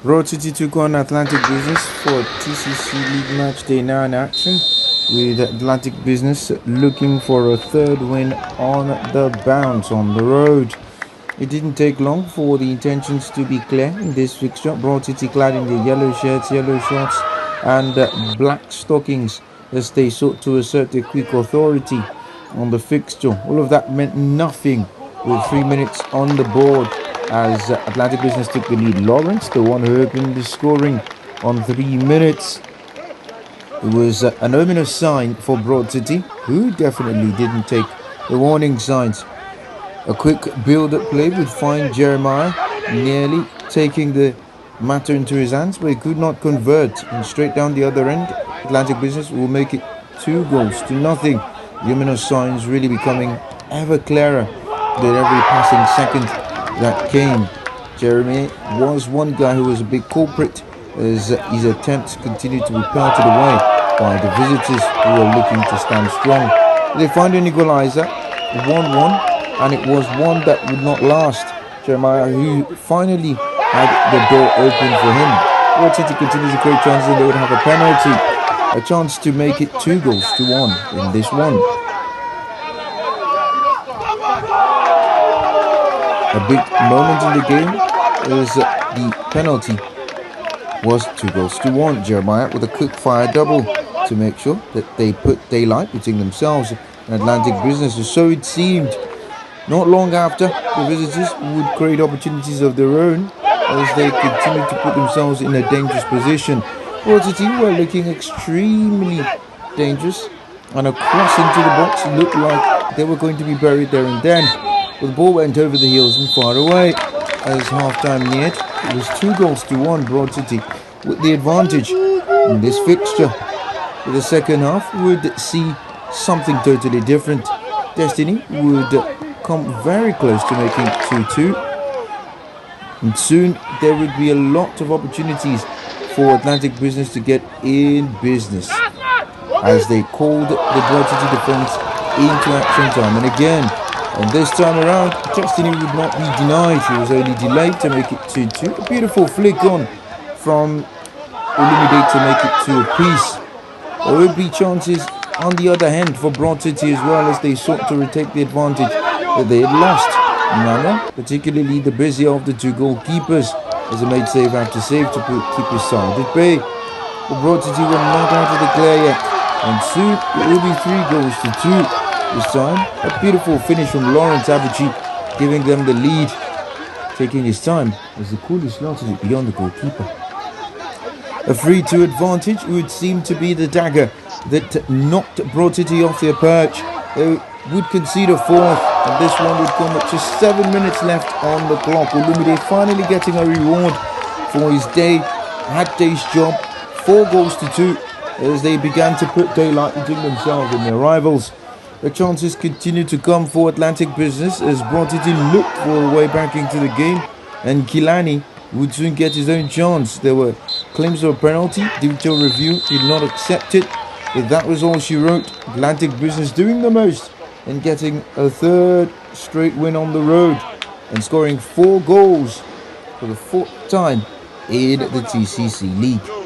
Road City took on Atlantic Business for TCC League match day now in action, with Atlantic Business looking for a third win on the bounce on the road. It didn't take long for the intentions to be clear in this fixture. Broad City clad in their yellow shirts, yellow shorts and black stockings as they sought to assert their quick authority on the fixture. All of that meant nothing with 3 minutes on the board as Atlantic Business took the lead. Lawrence, the one who opened the scoring on 3 minutes. It was an ominous sign for Broad City, who definitely didn't take the warning signs. A quick build-up play would find Jeremiah nearly taking the matter into his hands, but he could not convert. And straight down the other end, Atlantic Business will make it 2-0. The ominous signs really becoming ever clearer with every passing second that came. Jeremy was one guy who was a big culprit as his attempts continued to be pelted away by the visitors who were looking to stand strong. They found an equalizer, 1-1, and it was one that would not last. Jeremiah, who finally had the door open for him. Broad City continues to create chances and they would have a penalty. A chance to make it 2-1 in this one. A big moment in the game is the penalty was 2-1. Jeremiah with a quick fire double to make sure that they put daylight between themselves and Atlantic Business, so it seemed. Not long after, the visitors would create opportunities of their own as they continued to put themselves in a dangerous position. Broad City were looking extremely dangerous, and a cross into the box looked like they were going to be buried there and then. But the ball went over the heels and far away. As half-time neared, it was 2-1. Broad City with the advantage in this fixture. For the second half, we would see something totally different. Destiny would come very close to making 2-2. And soon there would be a lot of opportunities for Atlantic Business to get in business as they called the Broad City defense into action time and again. And this time around, Destiny would not be denied. He was only delayed to make it 2-2. A beautiful flick on from Olumide to make it 2 apiece. There would be chances on the other hand for Broad City as well as they sought to retake the advantage that they had lost. Nana, particularly the busier of the two goalkeepers, as a made save after save to keep his side at bay. But Broad City were not out of the clear yet, and soon it will be 3-2. This time, a beautiful finish from Lawrence Abuchi, giving them the lead. Taking his time as the Cooley slotted it beyond the goalkeeper. A 3-2 advantage would seem to be the dagger that knocked Broad City off their perch. They would concede a fourth, and this one would come at just 7 minutes left on the clock. Olumide finally getting a reward for his day's job. 4-2 as they began to put daylight between themselves and their rivals. The chances continued to come for Atlantic Business as Broad City looked for a way back into the game, and Kilani would soon get his own chance. There were claims of a penalty. Detailed review did not accept it, but that was all she wrote. Atlantic Business doing the most and getting a third straight win on the road and scoring 4 goals for the 4th time in the TCC League.